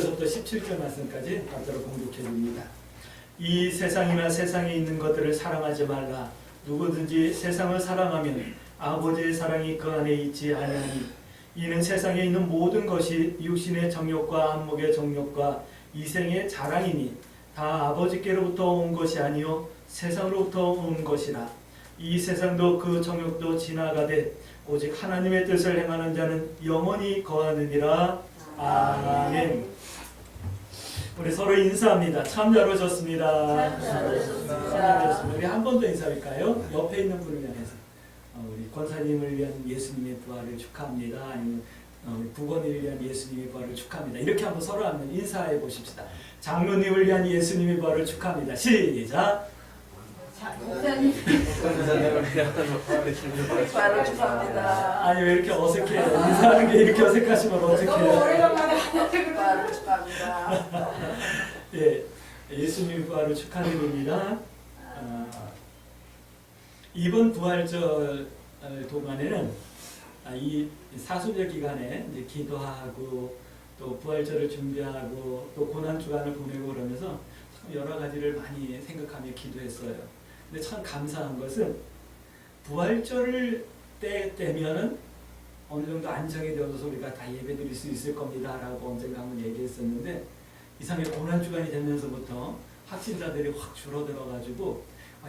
부터 17절 말씀까지 받들어 공독해 줍니다. 이 세상이나 세상에 있는 것들을 사랑하지 말라. 누구든지 세상을 사랑하면 아버지의 사랑이 그 안에 있지 아니하니 이는 세상에 있는 모든 것이 육신의 정욕과 안목의 정욕과 이생의 자랑이니 다 아버지께로부터 온 것이 아니요 세상으로부터 온 것이라. 이 세상도 그 정욕도 지나가되 오직 하나님의 뜻을 행하는 자는 영원히 거하느니라. 아멘. 우리 서로 인사합니다. 참 잘 오셨습니다. 우리 한 번 더 인사할까요? 옆에 있는 분을 향해서 우리 권사님을 위한 예수님의 부활을 축하합니다. 아니면 우리 부건이를 위한 예수님의 부활을 축하합니다. 이렇게 한번 서로 한번 인사해 보십시다. 장로님을 위한 예수님의 부활을 축하합니다. 시작. 권사님을 위한 부활을 축하합니다. 아니 왜 이렇게 어색해요? 인사하는 게 이렇게 어색하시면 어떡해요? 너무 오래간만에 부활을 축하합니다. 예, 예수님의 부활을 축하드립니다. 이번 부활절 동안에는 이 사순절 기간에 이제 기도하고 또 부활절을 준비하고 또 고난 주간을 보내고 그러면서 참 여러 가지를 많이 생각하며 기도했어요. 근데 참 감사한 것은 부활절을 때면은 어느 정도 안정이 되어서 우리가 다 예배드릴 수 있을 겁니다라고 언젠가 한번 얘기했었는데 이상하게 고난 주간이 되면서부터 확진자들이 확 줄어들어가지고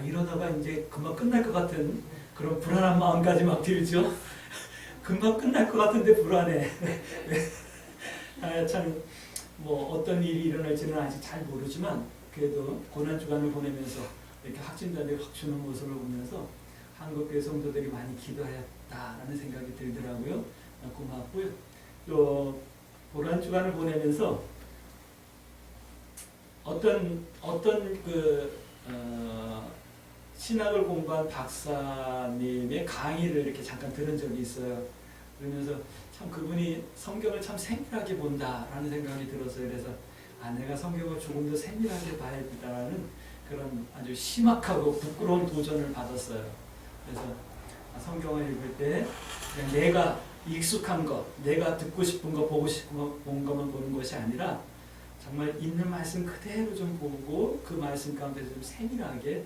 이러다가 이제 금방 끝날 것 같은 그런 불안한 마음까지 막 들죠. 금방 끝날 것 같은데 불안해. 참 뭐 어떤 일이 일어날지는 아직 잘 모르지만 그래도 고난 주간을 보내면서 이렇게 확진자들이 확 주는 모습을 보면서 한국교회 성도들이 많이 기도했다라는 생각이 들더라고요. 고맙고요. 또 고난 주간을 보내면서 어떤 신학을 공부한 박사님의 강의를 이렇게 잠깐 들은 적이 있어요. 그러면서 참 그분이 성경을 참 세밀하게 본다라는 생각이 들었어요. 그래서 내가 성경을 조금 더 세밀하게 봐야겠다라는 그런 아주 심각하고 부끄러운 도전을 받았어요. 그래서 성경을 읽을 때 그냥 내가 익숙한 것, 내가 듣고 싶은 거, 보고 싶은 거, 본 것만 보는 것이 아니라 정말 있는 말씀 그대로 좀 보고 그 말씀 가운데 좀 세밀하게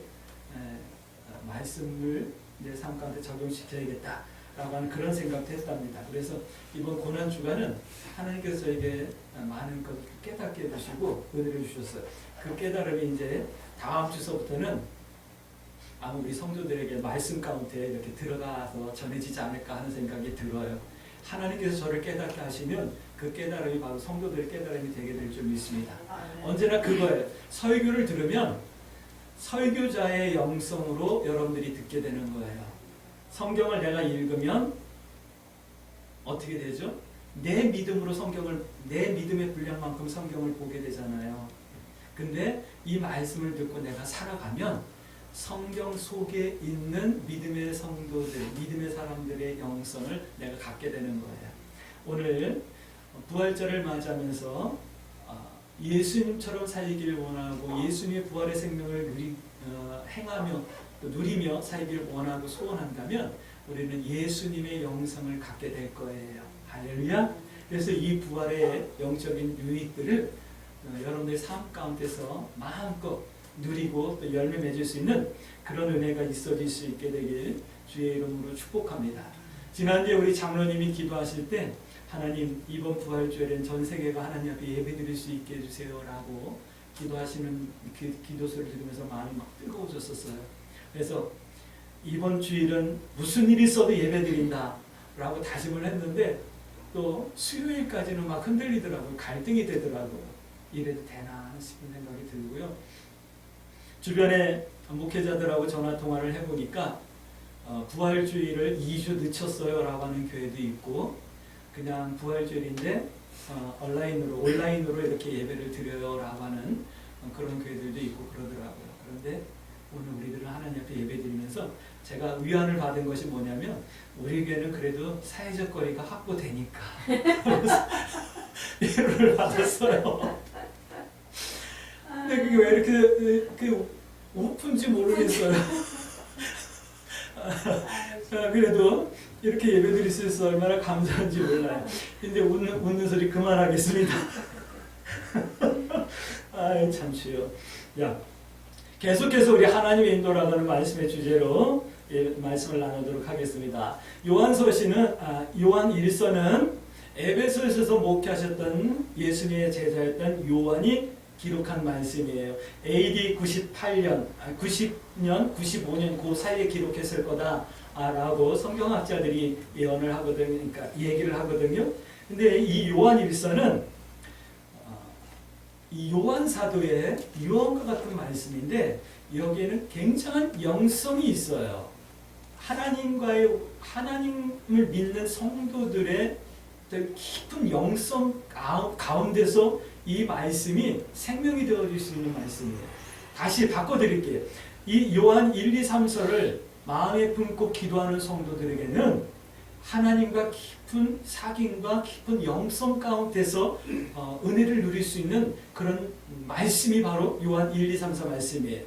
말씀을 내 삶 가운데 적용시켜야겠다라고 하는 그런 생각도 했답니다. 그래서 이번 고난 주간은 하나님께서 저에게 많은 것을 깨닫게 해주시고 은혜를 주셨어요. 그 깨달음이 이제 다음 주서부터는 아마 우리 성도들에게 말씀 가운데 이렇게 들어가서 전해지지 않을까 하는 생각이 들어요. 하나님께서 저를 깨닫게 하시면 그 깨달음이 바로 성도들의 깨달음이 되게 될 줄 믿습니다. 언제나 그거예요. 설교를 들으면 설교자의 영성으로 여러분들이 듣게 되는 거예요. 성경을 내가 읽으면 어떻게 되죠? 내 믿음으로 성경을, 내 믿음의 분량만큼 성경을 보게 되잖아요. 근데 이 말씀을 듣고 내가 살아가면 성경 속에 있는 믿음의 성도들, 믿음의 사람들의 영성을 내가 갖게 되는 거예요. 오늘 부활절을 맞이하면서 예수님처럼 살기를 원하고 예수님의 부활의 생명을 행하며 또 누리며 살기를 원하고 소원한다면 우리는 예수님의 영성을 갖게 될 거예요. 할렐루야. 그래서 이 부활의 영적인 유익들을 여러분들의 삶 가운데서 마음껏 누리고 또 열매 맺을 수 있는 그런 은혜가 있어질 수 있게 되길 주의 이름으로 축복합니다. 지난주에 우리 장로님이 기도하실 때 하나님 이번 부활주일엔 전 세계가 하나님 앞에 예배드릴 수 있게 해주세요 라고 기도하시는 그 기도소리를 들으면서 마음이 막 뜨거워졌었어요. 그래서 이번 주일은 무슨 일이 있어도 예배드린다 라고 다짐을 했는데 또 수요일까지는 막 흔들리더라고요. 갈등이 되더라고요. 이래도 되나 싶은 생각이 들고요. 주변에 목회자들하고 전화통화를 해보니까 부활주일을 2주 늦췄어요 라고 하는 교회도 있고 그냥 부활주일인데 온라인으로 이렇게 예배를 드려요 라고 하는 그런 교회들도 있고 그러더라고요. 그런데 오늘 우리들은 하나님 앞에 예배 드리면서 제가 위안을 받은 것이 뭐냐면 우리 교회는 그래도 사회적 거리가 확보되니까 위로를 받았어요. 근데 그게 왜 이렇게 우픈지 모르겠어요. 그래도 이렇게 예배드릴 수 있어서 얼마나 감사한지 몰라요. 근데 웃는 소리 그만하겠습니다. 아이 참 주여. 야, 계속해서 우리 하나님의 인도라는 말씀의 주제로 말씀을 나누도록 하겠습니다. 요한서시는 요한 1서는 에베소에서 목회하셨던 예수님의 제자였던 요한이 기록한 말씀이에요. AD 90년, 95년 그 사이에 기록했을 거다라고 성경학자들이 예언을 하거든요. 그러니까 얘기를 하거든요. 근데 이 요한 1서는 이 요한 사도의 유언과 같은 말씀인데 여기에는 굉장한 영성이 있어요. 하나님을 믿는 성도들의 깊은 영성 가운데서 이 말씀이 생명이 되어질 수 있는 말씀이에요. 다시 바꿔드릴게요. 이 요한 1, 2, 3서를 마음에 품고 기도하는 성도들에게는 하나님과 깊은 사귐과 깊은 영성 가운데서 은혜를 누릴 수 있는 그런 말씀이 바로 요한 1, 2, 3, 4 말씀이에요.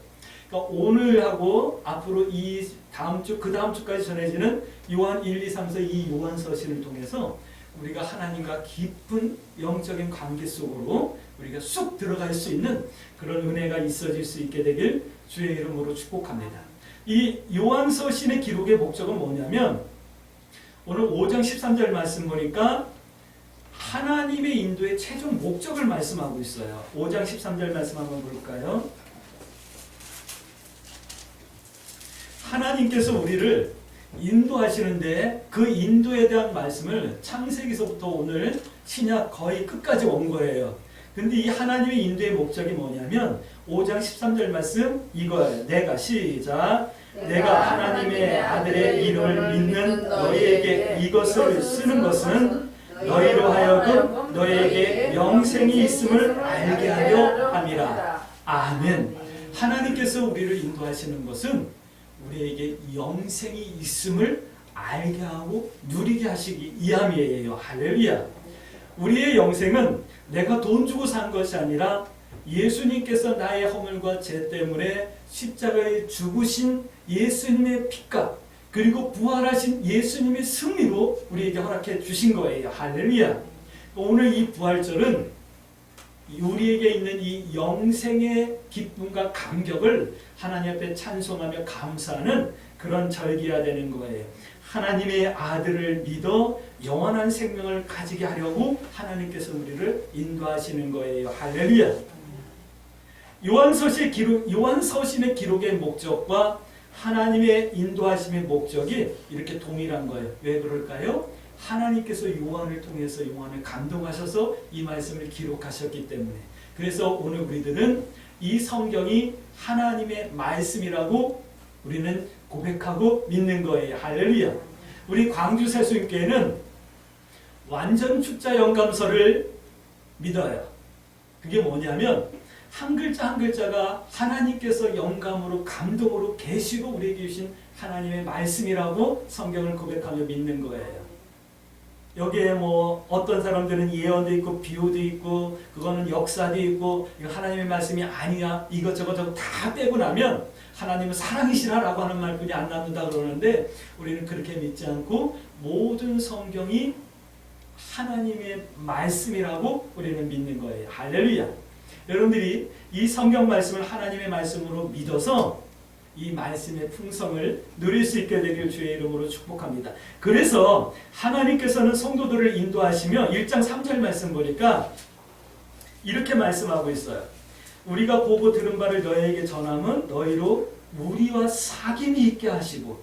그러니까 오늘하고 앞으로 이 다음 주, 그 다음 주까지 전해지는 요한 1, 2, 3, 4 이 요한 서신을 통해서 우리가 하나님과 깊은 영적인 관계 속으로 우리가 쑥 들어갈 수 있는 그런 은혜가 있어질 수 있게 되길 주의 이름으로 축복합니다. 이 요한 서신의 기록의 목적은 뭐냐면 오늘 5장 13절 말씀 보니까 하나님의 인도의 최종 목적을 말씀하고 있어요. 5장 13절 말씀 한번 볼까요? 하나님께서 우리를 인도하시는데 그 인도에 대한 말씀을 창세기서부터 오늘 신약 거의 끝까지 온 거예요. 근데 이 하나님의 인도의 목적이 뭐냐면 5장 13절 말씀 이거예요. 내가 하나님의 아들의 이름을 믿는 너희에게 이것을 쓰는 것은 너희로 하여금 너희에게 영생이 있음을 알게 하려 함이라. 아멘. 하나님께서 우리를 인도하시는 것은 우리에게 영생이 있음을 알게 하고 누리게 하시기 위함이에요. 할렐루야. 우리의 영생은 내가 돈 주고 산 것이 아니라 예수님께서 나의 허물과 죄 때문에 십자가에 죽으신 예수님의 피값 그리고 부활하신 예수님의 승리로 우리에게 허락해 주신 거예요. 할렐루야. 오늘 이 부활절은 우리에게 있는 이 영생의 기쁨과 감격을 하나님 앞에 찬송하며 감사하는 그런 절기가 되는 거예요. 하나님의 아들을 믿어 영원한 생명을 가지게 하려고 하나님께서 우리를 인도하시는 거예요. 할렐루야. 요한서신의 기록의 목적과 하나님의 인도하심의 목적이 이렇게 동일한 거예요. 왜 그럴까요? 하나님께서 요한을 통해서 요한을 감동하셔서 이 말씀을 기록하셨기 때문에. 그래서 오늘 우리들은 이 성경이 하나님의 말씀이라고 우리는 고백하고 믿는 거예요. 할렐루야. 우리 광주 세수교회는 완전 축자 영감서를 믿어요. 그게 뭐냐면 한 글자 한 글자가 하나님께서 영감으로 감동으로 계시고 우리에게 주신 하나님의 말씀이라고 성경을 고백하며 믿는 거예요. 여기에 뭐 어떤 사람들은 예언도 있고 비유도 있고 그거는 역사도 있고 이거 하나님의 말씀이 아니야 이것저것 다 빼고 나면 하나님은 사랑이시라라고 하는 말뿐이 안 남는다 그러는데 우리는 그렇게 믿지 않고 모든 성경이 하나님의 말씀이라고 우리는 믿는 거예요. 할렐루야. 여러분들이 이 성경 말씀을 하나님의 말씀으로 믿어서 이 말씀의 풍성을 누릴 수 있게 되길 주의 이름으로 축복합니다. 그래서 하나님께서는 성도들을 인도하시며 1장 3절 말씀 보니까 이렇게 말씀하고 있어요. 우리가 보고 들은 바를 너희에게 전함은 너희로 우리와 사귐이 있게 하시고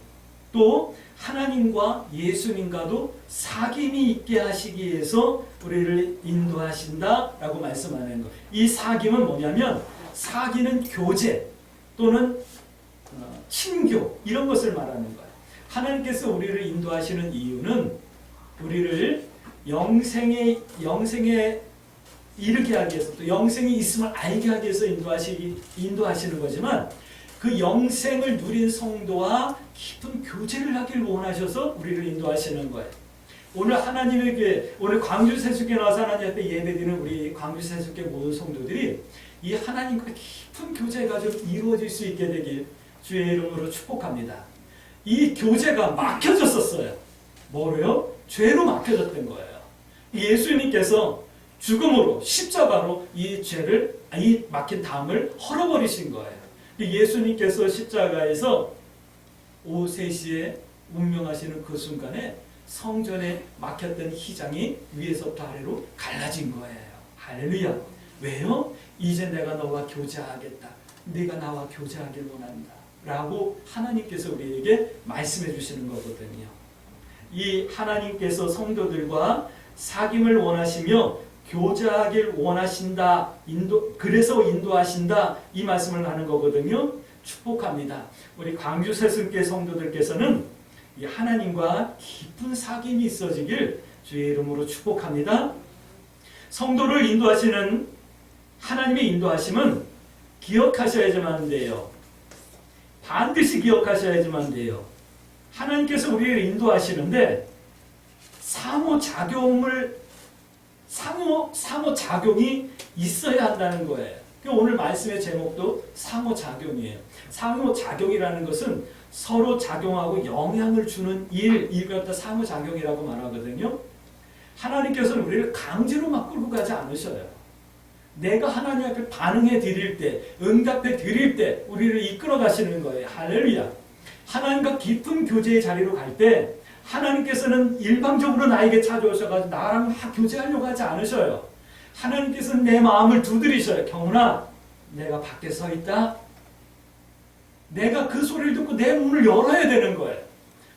또 하나님과 예수님과도 사귐이 있게 하시기 위해서 우리를 인도하신다라고 말씀하는 것. 이 사귐은 뭐냐면 사귐은 교제 또는 친교 이런 것을 말하는 거예요. 하나님께서 우리를 인도하시는 이유는 우리를 영생에 이르게 하기 위해서 또 영생이 있음을 알게 하기 위해서 인도하시는 거지만 그 영생을 누린 성도와 깊은 교제를 하길 원하셔서 우리를 인도하시는 거예요. 오늘 하나님의 교회, 오늘 광주 세수교회 나와서 하나님 앞에 예배드리는 우리 광주 세수교회 모든 성도들이 이 하나님과 깊은 교제가 좀 이루어질 수 있게 되길 주의 이름으로 축복합니다. 이 교제가 막혀졌었어요. 뭐로요? 죄로 막혀졌던 거예요. 예수님께서 죽음으로 십자가로 이 죄를 이 막힌 담을 헐어버리신 거예요. 예수님께서 십자가에서 오후 3시에 운명하시는 그 순간에 성전에 막혔던 휘장이 위에서부터 아래로 갈라진 거예요. 할렐루야. 왜요? 이제 내가 너와 교제하겠다. 네가 나와 교제하길 원한다. 라고 하나님께서 우리에게 말씀해 주시는 거거든요. 이 하나님께서 성도들과 사귐을 원하시며 교제하길 원하신다. 그래서 인도하신다. 이 말씀을 하는 거거든요. 축복합니다. 우리 광주 새순교 성도들께서는 이 하나님과 깊은 사귐이 있어지길 주의 이름으로 축복합니다. 성도를 인도하시는 하나님의 인도하심은 기억하셔야지만 돼요. 반드시 기억하셔야지만 돼요. 하나님께서 우리를 인도하시는데 상호작용이 있어야 한다는 거예요. 오늘 말씀의 제목도 상호작용이에요. 상호작용이라는 것은 서로 작용하고 영향을 주는 이걸 갖다 상호작용이라고 말하거든요. 하나님께서는 우리를 강제로 막 끌고 가지 않으셔요. 내가 하나님 앞에 반응해 드릴 때, 응답해 드릴 때 우리를 이끌어 가시는 거예요. 할렐루야. 하나님과 깊은 교제의 자리로 갈 때 하나님께서는 일방적으로 나에게 찾아오셔가지고 나랑 막 교제하려고 하지 않으셔요. 하나님께서는 내 마음을 두드리셔요. 경훈아, 내가 밖에 서 있다. 내가 그 소리를 듣고 내 문을 열어야 되는 거예요.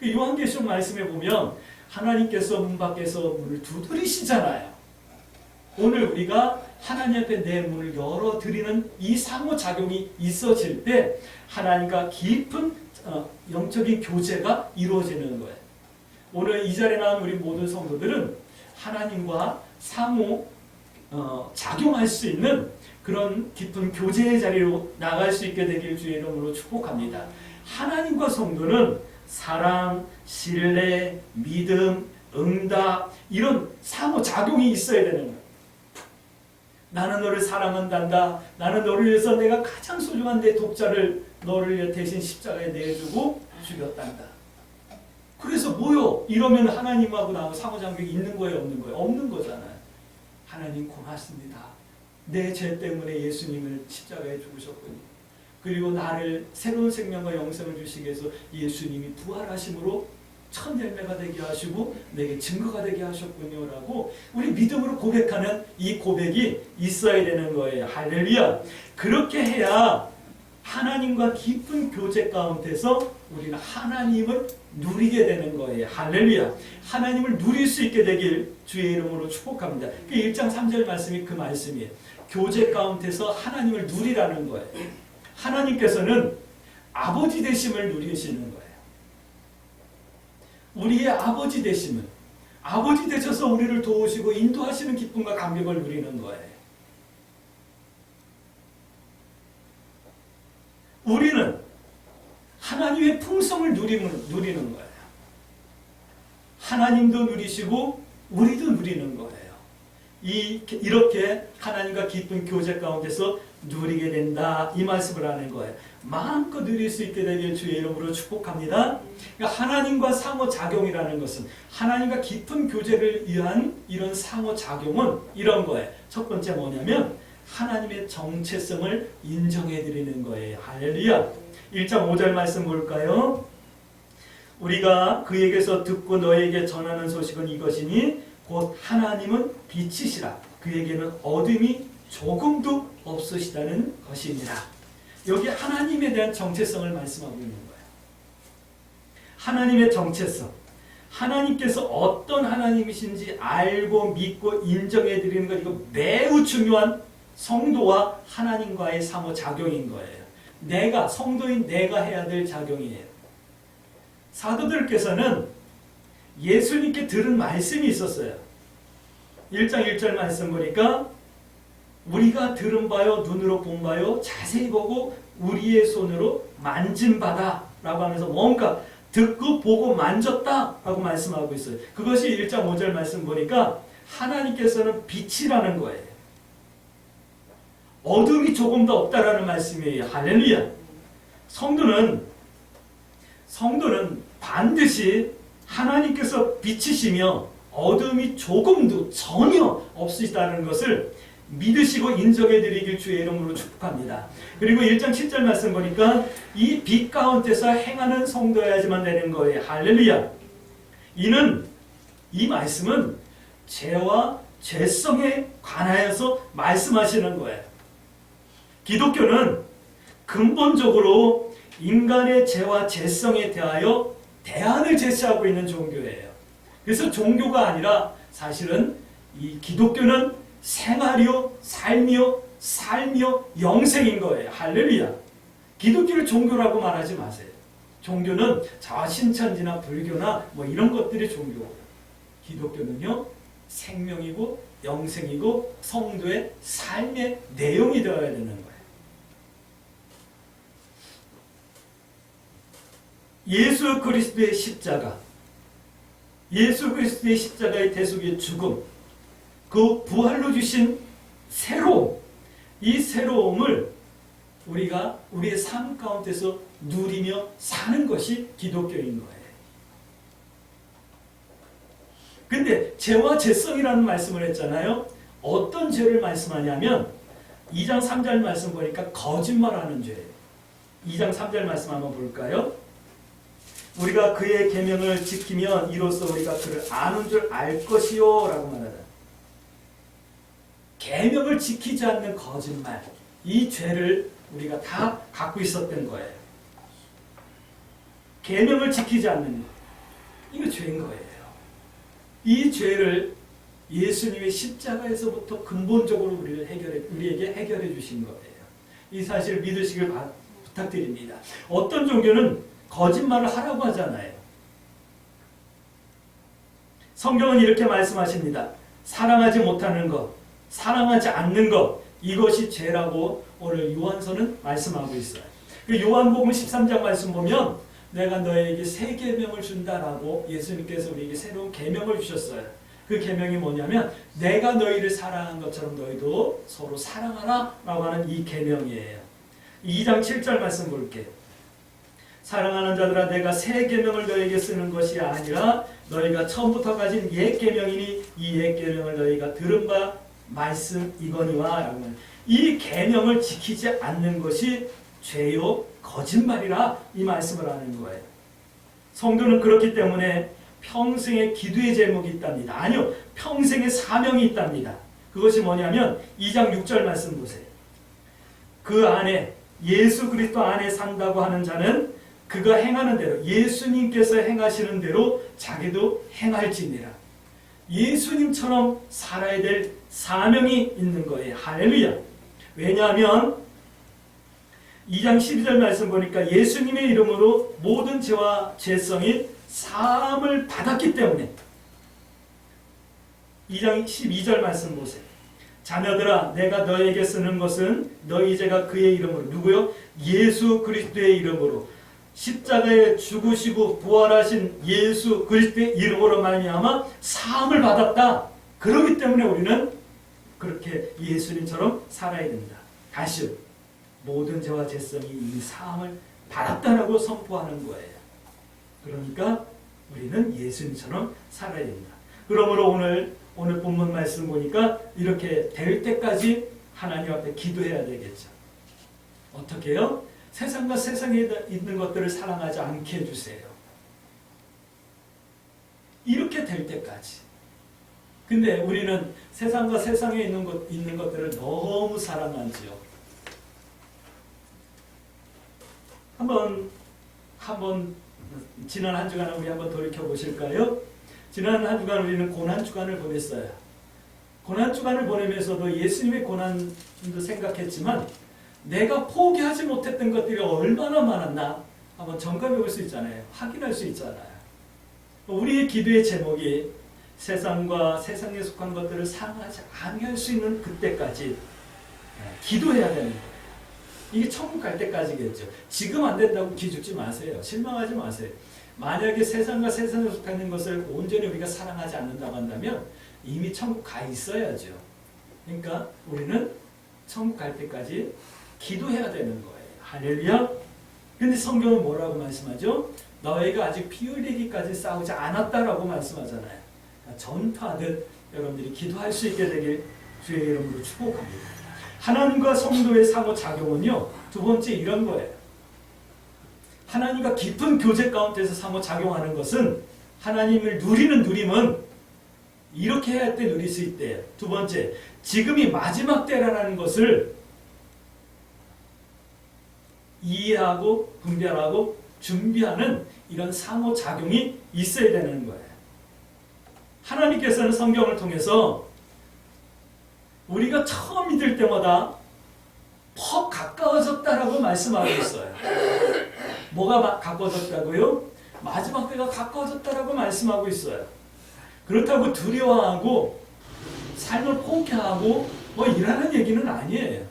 요한계시록 말씀에 보면 하나님께서 문 밖에서 문을 두드리시잖아요. 오늘 우리가 하나님 앞에 내 문을 열어드리는 이 상호작용이 있어질 때 하나님과 깊은 영적인 교제가 이루어지는 거예요. 오늘 이 자리에 나온 우리 모든 성도들은 하나님과 상호 작용할 수 있는 그런 깊은 교제의 자리로 나갈 수 있게 되길 주의 이름으로 축복합니다. 하나님과 성도는 사랑, 신뢰, 믿음, 응답 이런 상호작용이 있어야 되는 거예요. 나는 너를 사랑한단다. 나는 너를 위해서 내가 가장 소중한 내 독자를 너를 위해 대신 십자가에 내주고 죽였단다. 그래서 뭐요? 이러면 하나님하고 나하고 상호작용이 있는 거예요? 없는 거예요? 없는 거잖아요. 하나님 고맙습니다. 내 죄 때문에 예수님을 십자가에 죽으셨군요. 그리고 나를 새로운 생명과 영생을 주시기 위해서 예수님이 부활하심으로 첫 열매가 되게 하시고 내게 증거가 되게 하셨군요 라고 우리 믿음으로 고백하는 이 고백이 있어야 되는 거예요. 할렐루야. 그렇게 해야 하나님과 깊은 교제 가운데서 우리는 하나님을 누리게 되는 거예요. 할렐루야. 하나님을 누릴 수 있게 되길 주의 이름으로 축복합니다. 1장 3절 말씀이 그 말씀이에요. 교제 가운데서 하나님을 누리라는 거예요. 하나님께서는 아버지 되심을 누리시는 거예요. 우리의 아버지 되심은 아버지 되셔서 우리를 도우시고 인도하시는 기쁨과 감격을 누리는 거예요. 우리는 하나님의 풍성을 누리는 거예요. 하나님도 누리시고 우리도 누리는 거예요. 이렇게 하나님과 깊은 교제 가운데서 누리게 된다. 이 말씀을 하는 거예요. 마음껏 누릴 수 있게 되길 주의 이름으로 축복합니다. 그러니까 하나님과 상호작용이라는 것은 하나님과 깊은 교제를 위한 이런 상호작용은 이런 거예요. 첫 번째 뭐냐면 하나님의 정체성을 인정해 드리는 거예요. 할렐루야. 1장 5절 말씀 볼까요? 우리가 그에게서 듣고 너에게 전하는 소식은 이것이니 곧 하나님은 빛이시라. 그에게는 어둠이 조금도 없으시다는 것입니다. 여기 하나님에 대한 정체성을 말씀하고 있는 거예요. 하나님의 정체성. 하나님께서 어떤 하나님이신지 알고 믿고 인정해 드리는 것, 이거 매우 중요한 성도와 하나님과의 상호작용인 거예요. 내가, 성도인 내가 해야 될 작용이에요. 사도들께서는 예수님께 들은 말씀이 있었어요. 1장 1절 말씀 보니까 우리가 들은 바요 눈으로 본 바요 자세히 보고 우리의 손으로 만진 바다 라고 하면서 뭔가 듣고 보고 만졌다 라고 말씀하고 있어요. 그것이 1장 5절 말씀 보니까 하나님께서는 빛이라는 거예요. 어둠이 조금 더 없다라는 말씀이에요. 할렐루야. 성도는 반드시 하나님께서 빛이시며 어둠이 조금도 전혀 없으시다는 것을 믿으시고 인정해 드리길 주의 이름으로 축복합니다. 그리고 1장 7절 말씀 보니까 이 빛 가운데서 행하는 성도여야지만 되는 거예요. 할렐루야. 이 말씀은 죄와 죄성에 관하여서 말씀하시는 거예요. 기독교는 근본적으로 인간의 죄와 죄성에 대하여 대안을 제시하고 있는 종교예요. 그래서 종교가 아니라 사실은 이 기독교는 생활이요, 삶이요, 영생인 거예요. 할렐루야. 기독교를 종교라고 말하지 마세요. 종교는 자신천지나 불교나 뭐 이런 것들이 종교고, 기독교는요 생명이고 영생이고 성도의 삶의 내용이 되어야 되는 거예요. 예수 그리스도의 십자가, 예수 그리스도의 십자가의 대속의 죽음, 그 부활로 주신 새로움, 이 새로움을 우리가 우리의 삶 가운데서 누리며 사는 것이 기독교인 거예요. 근데 죄와 죄성이라는 말씀을 했잖아요. 어떤 죄를 말씀하냐면 2장 3절 말씀 보니까 거짓말하는 죄예요. 2장 3절 말씀 한번 볼까요? 우리가 그의 계명을 지키면 이로써 우리가 그를 아는 줄 알 것이요 라고 말하다. 계명을 지키지 않는 거짓말, 이 죄를 우리가 다 갖고 있었던 거예요. 계명을 지키지 않는 것, 이거 죄인 거예요. 이 죄를 예수님의 십자가에서부터 근본적으로 우리에게 해결해 주신 거예요. 이 사실을 믿으시길 부탁드립니다. 어떤 종교는 거짓말을 하라고 하잖아요. 성경은 이렇게 말씀하십니다. 사랑하지 못하는 것, 사랑하지 않는 것, 이것이 죄라고 오늘 요한서는 말씀하고 있어요. 요한복음 13장 말씀 보면 내가 너에게 새 계명을 준다라고 예수님께서 우리에게 새로운 계명을 주셨어요. 그 계명이 뭐냐면 내가 너희를 사랑한 것처럼 너희도 서로 사랑하라 라고 하는 이 계명이에요. 2장 7절 말씀 볼게요. 사랑하는 자들아 내가 새 계명을 너희에게 쓰는 것이 아니라 너희가 처음부터 가진 옛 계명이니 이 옛 계명을 너희가 들은 바 말씀 이거니와 라고. 이 계명을 지키지 않는 것이 죄요 거짓말이라 이 말씀을 하는 거예요. 성도는 그렇기 때문에 평생의 기도의 제목이 있답니다. 아니요, 평생의 사명이 있답니다. 그것이 뭐냐면 2장 6절 말씀 보세요. 그 안에 예수 그리스도 안에 산다고 하는 자는 그가 행하는 대로 예수님께서 행하시는 대로 자기도 행할지니라. 예수님처럼 살아야 될 사명이 있는 거예요. 할렐루야. 왜냐하면 2장 12절 말씀 보니까 예수님의 이름으로 모든 죄와 죄성이 사함을 받았기 때문에 2장 12절 말씀 보세요. 자녀들아 내가 너에게 쓰는 것은 너희 죄가 그의 이름으로 누구요? 예수 그리스도의 이름으로 십자가에 죽으시고 부활하신 예수 그리스도의 이름으로 말미암아 사함을 받았다. 그렇기 때문에 우리는 그렇게 예수님처럼 살아야 된다. 다시요. 모든 죄와 죄성이 이미 사함을 받았다라고 선포하는 거예요. 그러니까 우리는 예수님처럼 살아야 된다. 그러므로 오늘 본문 말씀 보니까 이렇게 될 때까지 하나님 앞에 기도해야 되겠죠. 어떻게 해요? 세상과 세상에 있는 것들을 사랑하지 않게 해주세요. 이렇게 될 때까지. 근데 우리는 세상과 세상에 있는 것들을 너무 사랑하지요. 한번 지난 한 주간을 우리 한번 돌이켜 보실까요? 지난 한 주간 우리는 고난 주간을 보냈어요. 고난 주간을 보내면서도 예수님의 고난도 생각했지만 내가 포기하지 못했던 것들이 얼마나 많았나 한번 점검해 볼 수 있잖아요. 확인할 수 있잖아요. 우리의 기도의 제목이 세상과 세상에 속한 것들을 사랑하지 아니할 수 있는 그때까지 기도해야 되는 거예요. 이게 천국 갈 때까지겠죠. 지금 안 된다고 기죽지 마세요. 실망하지 마세요. 만약에 세상과 세상에 속하는 것을 온전히 우리가 사랑하지 않는다고 한다면 이미 천국 가 있어야죠. 그러니까 우리는 천국 갈 때까지 기도해야 되는 거예요. 할렐루야. 근데 성경은 뭐라고 말씀하죠? 너희가 아직 피 흘리기까지 싸우지 않았다라고 말씀하잖아요. 전파하듯 여러분들이 기도할 수 있게 되길 주의 이름으로 축복합니다. 하나님과 성도의 상호작용은요, 두 번째 이런 거예요. 하나님과 깊은 교제 가운데서 상호작용하는 것은 하나님을 누리는 누림은 이렇게 해야 할 때 누릴 수 있대요. 두 번째, 지금이 마지막 때라는 것을 이해하고 분별하고 준비하는 이런 상호작용이 있어야 되는 거예요. 하나님께서는 성경을 통해서 우리가 처음 믿을 때마다 퍽 가까워졌다라고 말씀하고 있어요. 뭐가 가까워졌다고요? 마지막 때가 가까워졌다라고 말씀하고 있어요. 그렇다고 두려워하고 삶을 포기하고 뭐 이라는 얘기는 아니에요.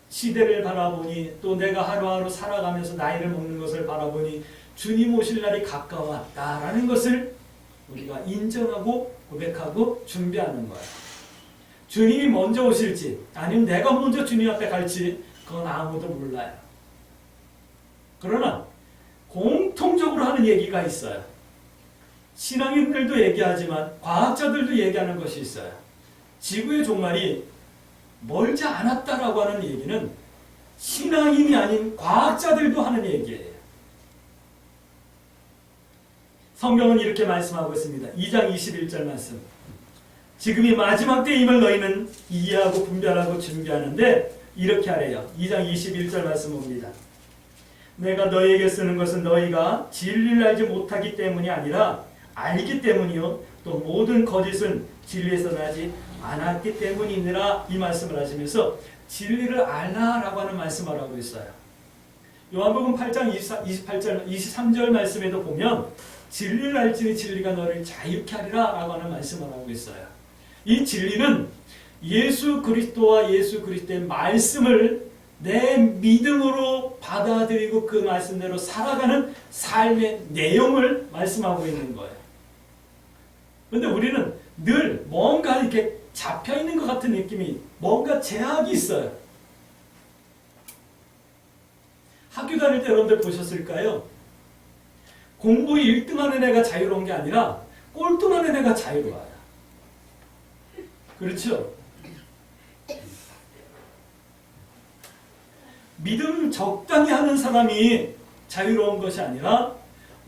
시대를 바라보니 또 내가 하루하루 살아가면서 나이를 먹는 것을 바라보니 주님 오실 날이 가까웠다라는 것을 우리가 인정하고 고백하고 준비하는 거예요. 주님이 먼저 오실지 아니면 내가 먼저 주님 앞에 갈지 그건 아무도 몰라요. 그러나 공통적으로 하는 얘기가 있어요. 신앙인들도 얘기하지만 과학자들도 얘기하는 것이 있어요. 지구의 종말이 멀지 않았다라고 하는 얘기는 신앙인이 아닌 과학자들도 하는 얘기예요. 성경은 이렇게 말씀하고 있습니다. 2장 21절 말씀. 지금이 마지막 때임을 너희는 이해하고 분별하고 준비하는데 이렇게 하래요. 2장 21절 말씀 봅니다. 내가 너희에게 쓰는 것은 너희가 진리를 알지 못하기 때문이 아니라 알기 때문이요 또 모든 거짓은 진리에서 나지 않았기 때문이니라 이 말씀을 하시면서 진리를 알라라고 하는 말씀을 하고 있어요. 요한복음 8장 23절 말씀에도 보면 진리를 알지니 진리가 너를 자유케 하리라 라고 하는 말씀을 하고 있어요. 이 진리는 예수 그리스도와 예수 그리스도의 말씀을 내 믿음으로 받아들이고 그 말씀대로 살아가는 삶의 내용을 말씀하고 있는 거예요. 그런데 우리는 늘 뭔가 이렇게 잡혀있는 것 같은 느낌이 뭔가 제약이 있어요. 학교 다닐 때 여러분들 보셨을까요? 공부 1등하는 애가 자유로운 게 아니라 꼴등하는 애가 자유로워요. 그렇죠? 믿음 적당히 하는 사람이 자유로운 것이 아니라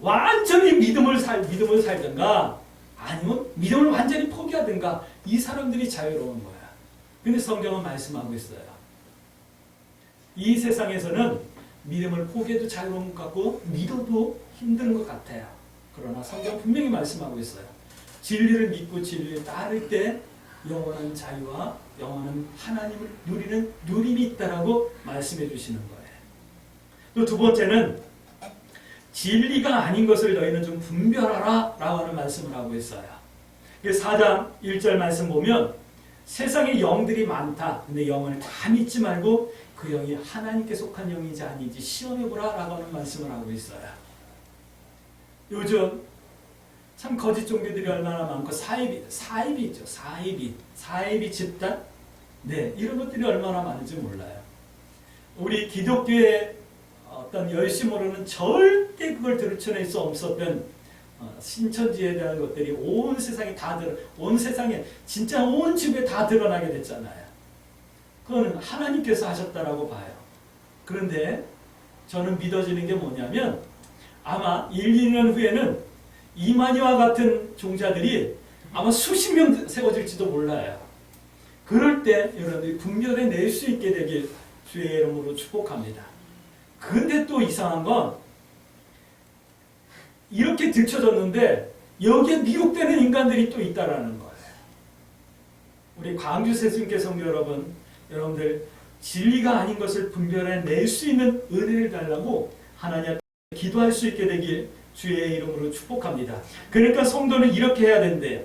완전히 믿음을 살든가 아니면 믿음을 완전히 포기하든가 이 사람들이 자유로운 거야. 근데 성경은 말씀하고 있어요. 이 세상에서는 믿음을 포기해도 자유로운 것 같고 믿어도 힘든 것 같아요. 그러나 성경 분명히 말씀하고 있어요. 진리를 믿고 진리를 따를 때 영원한 자유와 영원한 하나님을 누리는 누림이 있다라고 말씀해 주시는 거예요. 또 두 번째는 진리가 아닌 것을 너희는 좀 분별하라 라고 하는 말씀을 하고 있어요. 4장 1절 말씀 보면 세상에 영들이 많다. 근데 영을 다 믿지 말고 그 영이 하나님께 속한 영인지 아닌지 시험해보라 라고 하는 말씀을 하고 있어요. 요즘 참 거짓 종교들이 얼마나 많고 사이비 있죠. 사이비 집단? 네, 이런 것들이 얼마나 많은지 몰라요. 우리 기독교의 어떤 열심으로는 절대 그걸 들춰낼 수 없었던 신천지에 대한 것들이 온 세상에 온 세상에 진짜 온 지구에 다 드러나게 됐잖아요. 그거는 하나님께서 하셨다라고 봐요. 그런데 저는 믿어지는 게 뭐냐면 아마 1, 2년 후에는 이만희와 같은 종자들이 아마 수십 명 세워질지도 몰라요. 그럴 때 여러분들이 분별해 낼 수 있게 되길 주의 이름으로 축복합니다. 근데 또 이상한 건 이렇게 들춰졌는데 여기에 미혹되는 인간들이 또 있다라는 거예요. 우리 광주 세순교 성도 여러분들 진리가 아닌 것을 분별해 낼 수 있는 은혜를 달라고 하나님 앞에 기도할 수 있게 되길 주의 이름으로 축복합니다. 그러니까 성도는 이렇게 해야 된대요.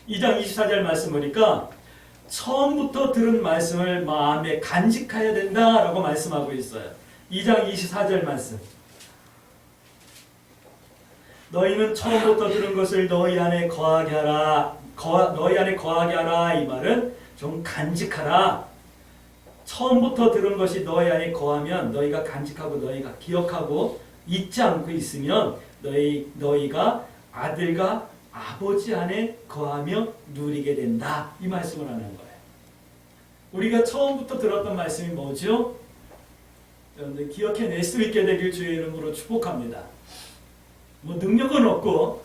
2장 24절 말씀 보니까 처음부터 들은 말씀을 마음에 간직해야 된다라고 말씀하고 있어요. 2장 24절 말씀. 너희는 처음부터 들은 것을 너희 안에 거하게 하라. 너희 안에 거하게 하라. 이 말은 좀 간직하라. 처음부터 들은 것이 너희 안에 거하면 너희가 간직하고 너희가 기억하고 잊지 않고 있으면 너희가 아들과 아버지 안에 거하며 누리게 된다. 이 말씀을 하는 거예요. 우리가 처음부터 들었던 말씀이 뭐죠? 여러분들 기억해낼 수 있게 되길 주의 이름으로 축복합니다. 뭐 능력은 없고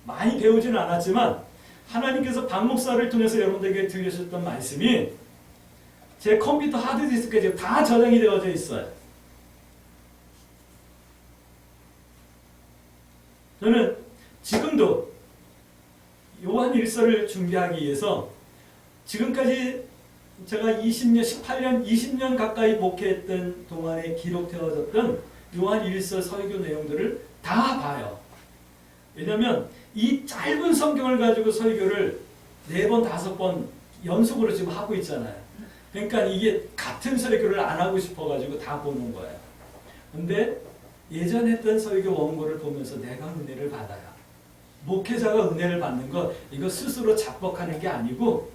많이 배우지는 않았지만 하나님께서 박 목사를 통해서 여러분들에게 들려주셨던 말씀이 제 컴퓨터 하드디스크에 지금 다 저장이 되어져 있어요. 저는 지금도 요한 1서를 준비하기 위해서 지금까지 제가 20년, 18년, 20년 가까이 목회했던 동안에 기록되어졌던 요한 1서 설교 내용들을 다 봐요. 왜냐하면 이 짧은 성경을 가지고 설교를 4번, 5번 연속으로 지금 하고 있잖아요. 그러니까 이게 같은 설교를 안 하고 싶어가지고 다 보는 거예요. 근데 예전 했던 설교 원고를 보면서 내가 은혜를 받아요. 목회자가 은혜를 받는 거 이거 스스로 자뻑하는 게 아니고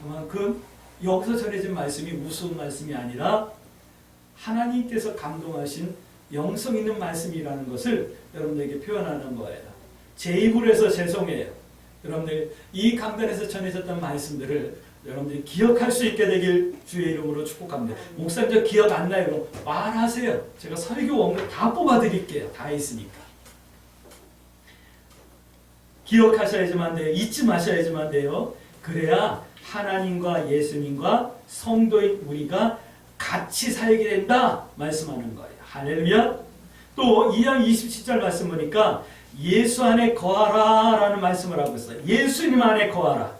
그만큼 여기서 전해진 말씀이 무서운 말씀이 아니라 하나님께서 감동하신 영성 있는 말씀이라는 것을 여러분들에게 표현하는 거예요. 제 입으로 해서 죄송해요. 여러분들 이 강단에서 전해졌던 말씀들을 여러분들이 기억할 수 있게 되길 주의 이름으로 축복합니다. 목사님 저 기억 안 나요. 말하세요. 제가 설교 원고 다 뽑아드릴게요. 다 있으니까. 기억하셔야지만 돼요. 잊지 마셔야지만 돼요. 그래야 하나님과 예수님과 성도인 우리가 같이 살게 된다 말씀하는 거예요. 할렐루야. 또 2장 27절 말씀 보니까 예수 안에 거하라 라는 말씀을 하고 있어요. 예수님 안에 거하라.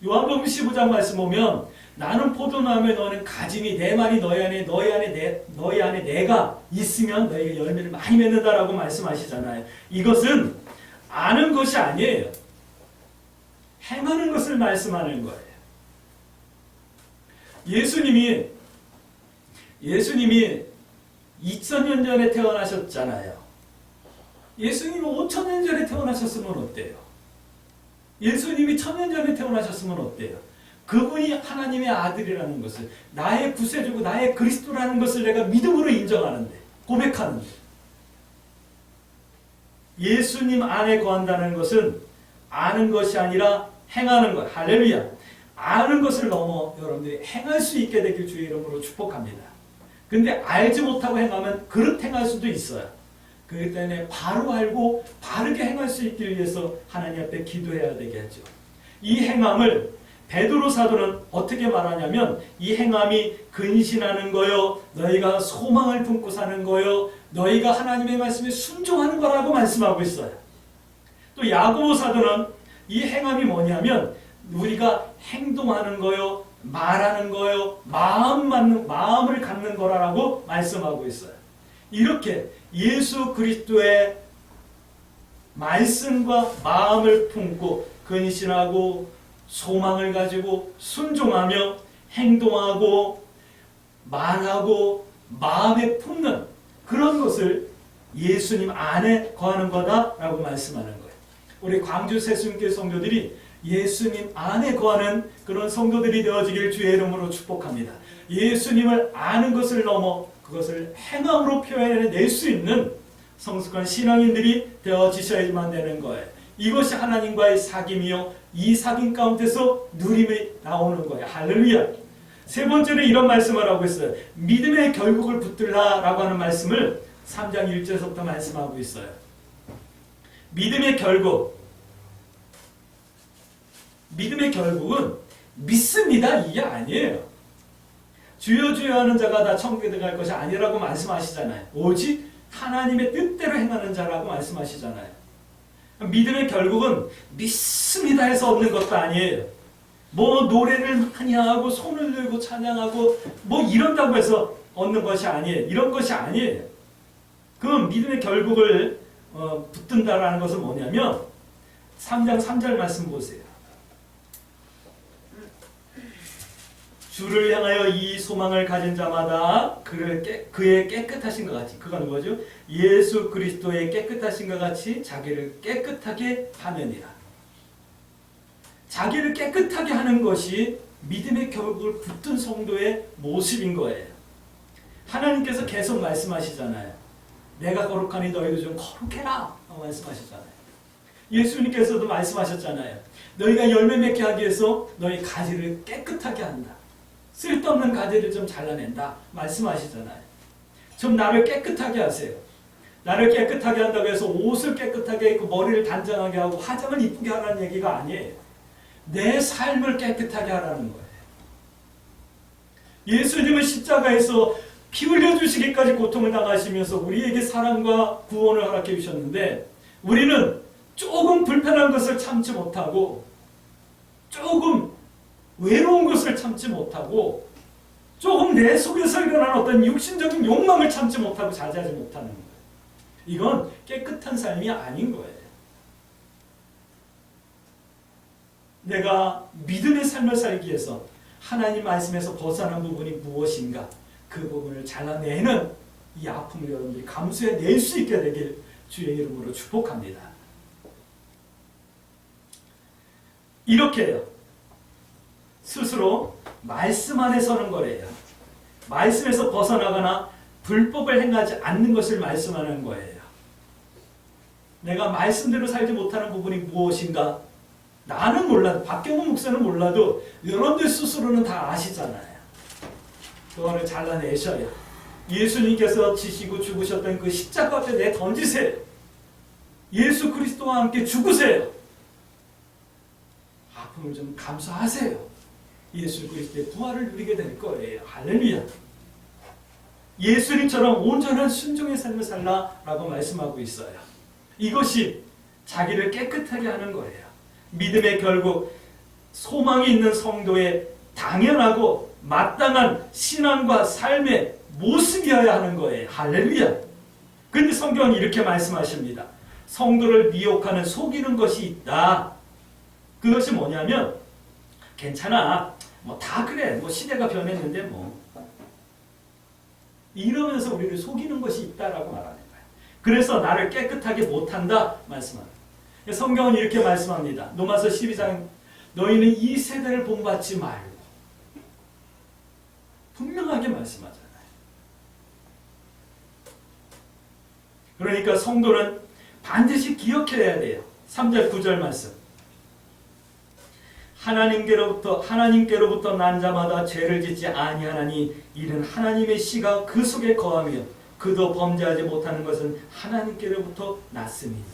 요한복음 15장 말씀 보면 나는 포도나무에 너는 가지니 내 말이 너희 안에 내가 있으면 너희가 열매를 많이 맺는다라고 말씀하시잖아요. 이것은 아는 것이 아니에요. 행하는 것을 말씀하는 거예요. 예수님이 2000년 전에 태어나셨잖아요. 예수님이 5000년 전에 태어나셨으면 어때요? 예수님이 1000년 전에 태어나셨으면 어때요? 그분이 하나님의 아들이라는 것을 나의 구세주고 나의 그리스도라는 것을 내가 믿음으로 인정하는데 고백하는데 예수님 안에 거한다는 것은 아는 것이 아니라 행하는 것. 할렐루야. 아는 것을 넘어 여러분들이 행할 수 있게 되길 주의 이름으로 축복합니다. 근데 알지 못하고 행하면 그릇 행할 수도 있어요. 그렇기 때문에 바로 알고 바르게 행할 수 있기 위해서 하나님 앞에 기도해야 되겠죠. 이 행함을 베드로 사도는 어떻게 말하냐면 이 행함이 근신하는 거요, 너희가 소망을 품고 사는 거요, 너희가 하나님의 말씀에 순종하는 거라고 말씀하고 있어요. 또 야고보 사도는 이 행함이 뭐냐면 우리가 행동하는 거요, 말하는 거요, 마음을 갖는 거라고 말씀하고 있어요. 이렇게 예수 그리스도의 말씀과 마음을 품고 근신하고 소망을 가지고 순종하며 행동하고 말하고 마음에 품는 그런 것을 예수님 안에 거하는 거다라고 말씀하는 거예요. 우리 광주 새순교 성도들이 예수님 안에 거하는 그런 성도들이 되어지길 주의 이름으로 축복합니다. 예수님을 아는 것을 넘어 그것을 행함으로 표현해낼 수 있는 성숙한 신앙인들이 되어지셔야만 되는 거예요. 이것이 하나님과의 사귐이요, 이 사귐 가운데서 누림이 나오는 거예요. 할렐루야. 세 번째로 이런 말씀을 하고 있어요. 믿음의 결국을 붙들라라고 하는 말씀을 3장 1절에서부터 말씀하고 있어요. 믿음의 결국은 믿습니다 이게 아니에요. 주여 주여 하는 자가 다 천국에 들어갈 것이 아니라고 말씀하시잖아요. 오직 하나님의 뜻대로 행하는 자라고 말씀하시잖아요. 믿음의 결국은 믿습니다 해서 얻는 것도 아니에요. 뭐 노래를 많이 하고 손을 들고 찬양하고 뭐 이런다고 해서 얻는 것이 아니에요. 이런 것이 아니에요. 그 믿음의 결국을 붙든다라는 것은 뭐냐면 3장 3절 말씀 보세요. 주를 향하여 이 소망을 가진 자마다 그의 깨끗하신 것 같이, 그건 뭐죠? 예수 그리스도의 깨끗하신 것 같이 자기를 깨끗하게 하느니라. 자기를 깨끗하게 하는 것이 믿음의 결국을 붙든 성도의 모습인 거예요. 하나님께서 계속 말씀하시잖아요. 내가 거룩하니 너희도 좀 거룩해라 말씀하시잖아요. 예수님께서도 말씀하셨잖아요. 너희가 열매 맺게 하기 위해서 너희 가지를 깨끗하게 한다. 쓸데없는 가지를 좀 잘라낸다. 말씀하시잖아요. 좀 나를 깨끗하게 하세요. 나를 깨끗하게 한다고 해서 옷을 깨끗하게 입고 머리를 단정하게 하고 화장을 이쁘게 하라는 얘기가 아니에요. 내 삶을 깨끗하게 하라는 거예요. 예수님은 십자가에서 피 흘려주시기까지 고통을 당하시면서 우리에게 사랑과 구원을 허락해 주셨는데 우리는 조금 불편한 것을 참지 못하고 조금 외로운 것을 참지 못하고 조금 내 속에서 일어난 어떤 육신적인 욕망을 참지 못하고 자제하지 못하는 거예요. 이건 깨끗한 삶이 아닌 거예요. 내가 믿음의 삶을 살기 위해서 하나님 말씀에서 벗어난 부분이 무엇인가 그 부분을 잘라내는 이 아픔을 여러분들이 감수해낼 수 있게 되길 주의 이름으로 축복합니다. 이렇게 해요. 스스로 말씀 안에 서는 거래요. 말씀에서 벗어나거나 불법을 행하지 않는 것을 말씀하는 거예요. 내가 말씀대로 살지 못하는 부분이 무엇인가? 나는 몰라도, 박경호 목사는 몰라도 여러분들 스스로는 다 아시잖아요. 그거를 잘라내셔야 예수님께서 지시고 죽으셨던 그 십자가 앞에 내던지세요. 예수 그리스도와 함께 죽으세요. 아픔을 좀 감수하세요. 예수 그리스도의 부활을 누리게 될 거예요. 할렐루야. 예수님처럼 온전한 순종의 삶을 살라라고 말씀하고 있어요. 이것이 자기를 깨끗하게 하는 거예요. 믿음의 결국 소망이 있는 성도의 당연하고 마땅한 신앙과 삶의 모습이어야 하는 거예요. 할렐루야. 그런데 성경은 이렇게 말씀하십니다. 성도를 미혹하는 속이는 것이 있다. 그것이 뭐냐면 괜찮아. 뭐 다 그래. 뭐 시대가 변했는데 뭐. 이러면서 우리를 속이는 것이 있다라고 말하는 거예요. 그래서 나를 깨끗하게 못한다 말씀합니다. 성경은 이렇게 말씀합니다. 로마서 12장 너희는 이 세대를 본받지 말고 분명하게 말씀하잖아요. 그러니까 성도는 반드시 기억해야 돼요. 3절 9절 말씀. 하나님께로부터 난 자마다 죄를 짓지 아니하나니 이는 하나님의 씨가 그 속에 거하며 그도 범죄하지 못하는 것은 하나님께로부터 났습니다.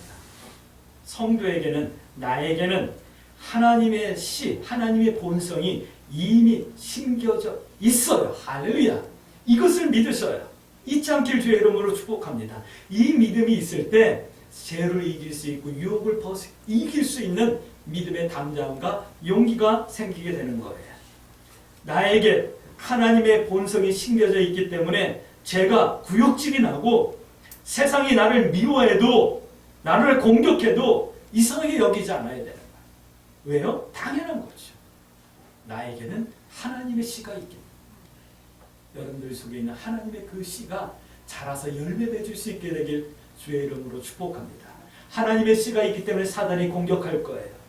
성도에게는 나에게는 하나님의 씨, 하나님의 본성이 이미 심겨져 있어요. 할렐루야. 이것을 믿으셔요. 잊지 않길 주의 이름으로 축복합니다. 이 믿음이 있을 때 죄를 이길 수 있고 유혹을 이길 수 있는 믿음의 담대함과 용기가 생기게 되는 거예요. 나에게 하나님의 본성이 심겨져 있기 때문에 죄가 구역질이 나고 세상이 나를 미워해도 나를 공격해도 이상하게 여기지 않아야 되는 거예요. 왜요? 당연한 거죠. 나에게는 하나님의 씨가 있기 때문에 여러분들 속에 있는 하나님의 그 씨가 자라서 열매 맺을 수 있게 되길 주의 이름으로 축복합니다. 하나님의 씨가 있기 때문에 사단이 공격할 거예요.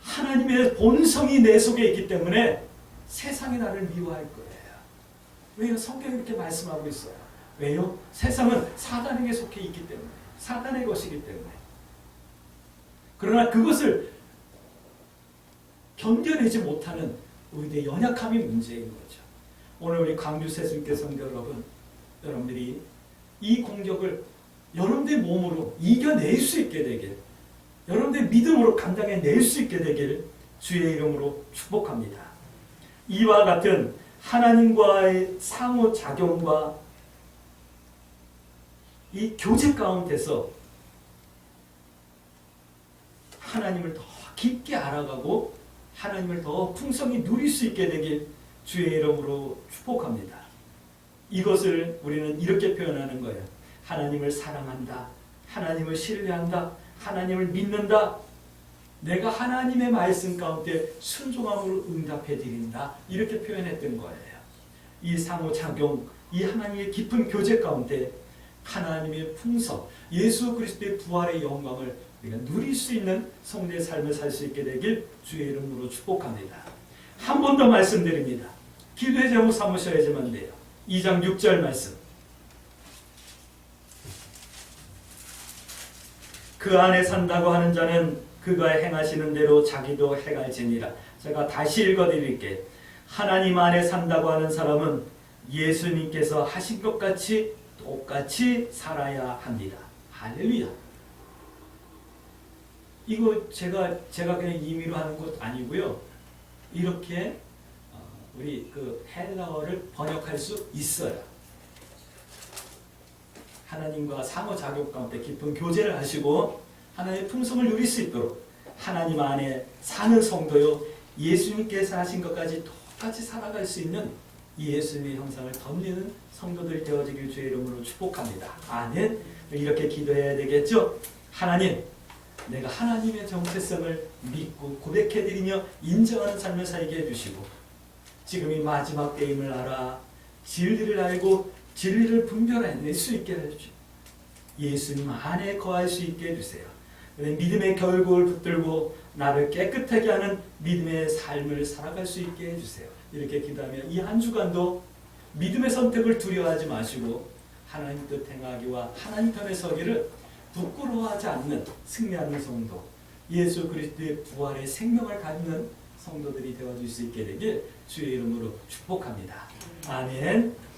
하나님의 본성이 내 속에 있기 때문에 세상이 나를 미워할 거예요. 왜요? 성경이 이렇게 말씀하고 있어요. 왜요? 세상은 사단에게 속해 있기 때문에, 사단의 것이기 때문에. 그러나 그것을 견뎌내지 못하는 우리의 연약함이 문제인 거죠. 오늘 우리 광주 세순교 성도 여러분, 여러분들이 이 공격을 여러분들의 몸으로 이겨낼 수 있게 되길, 여러분들의 믿음으로 감당해낼 수 있게 되길 주의 이름으로 축복합니다. 이와 같은 하나님과의 상호작용과 이 교제 가운데서 하나님을 더 깊게 알아가고 하나님을 더 풍성히 누릴 수 있게 되길 주의 이름으로 축복합니다. 이것을 우리는 이렇게 표현하는 거예요. 하나님을 사랑한다. 하나님을 신뢰한다. 하나님을 믿는다. 내가 하나님의 말씀 가운데 순종함으로 응답해 드린다. 이렇게 표현했던 거예요. 이 상호작용, 이 하나님의 깊은 교제 가운데 하나님의 풍성, 예수 그리스도의 부활의 영광을 우리가 누릴 수 있는 성도의 삶을 살 수 있게 되길 주의 이름으로 축복합니다. 한 번 더 말씀드립니다. 기도의 제목 삼으셔야지만 돼요. 2장 6절 말씀. 그 안에 산다고 하는 자는 그가 행하시는 대로 자기도 행할지니라. 제가 다시 읽어드릴게요. 하나님 안에 산다고 하는 사람은 예수님께서 하신 것 같이 똑같이 살아야 합니다. 할렐루야. 이거 제가 그냥 임의로 하는 것 아니고요. 이렇게 우리 그 헬라어를 번역할 수 있어요. 하나님과 상호작용 가운데 깊은 교제를 하시고 하나님의 풍성을 누릴 수 있도록 하나님 안에 사는 성도요, 예수님께서 하신 것까지 똑같이 살아갈 수 있는 예수님의 형상을 덧입는 성도들이 되어지길 주의 이름으로 축복합니다. 아멘. 이렇게 기도해야 되겠죠? 하나님, 내가 하나님의 정체성을 믿고 고백해드리며 인정하는 삶을 살게 해주시고 지금이 마지막 때임을 알아 진리를 알고 진리를 분별해낼 수 있게 해주시고 예수님 안에 거할 수 있게 해주세요. 믿음의 결국을 붙들고 나를 깨끗하게 하는 믿음의 삶을 살아갈 수 있게 해주세요. 이렇게 기도하며 이 한 주간도 믿음의 선택을 두려워하지 마시고 하나님 뜻 행하기와 하나님 편에 서기를 부끄러워하지 않는 승리하는 성도, 예수 그리스도의 부활의 생명을 갖는 성도들이 되어줄 수 있게 되길 주의 이름으로 축복합니다. 아멘.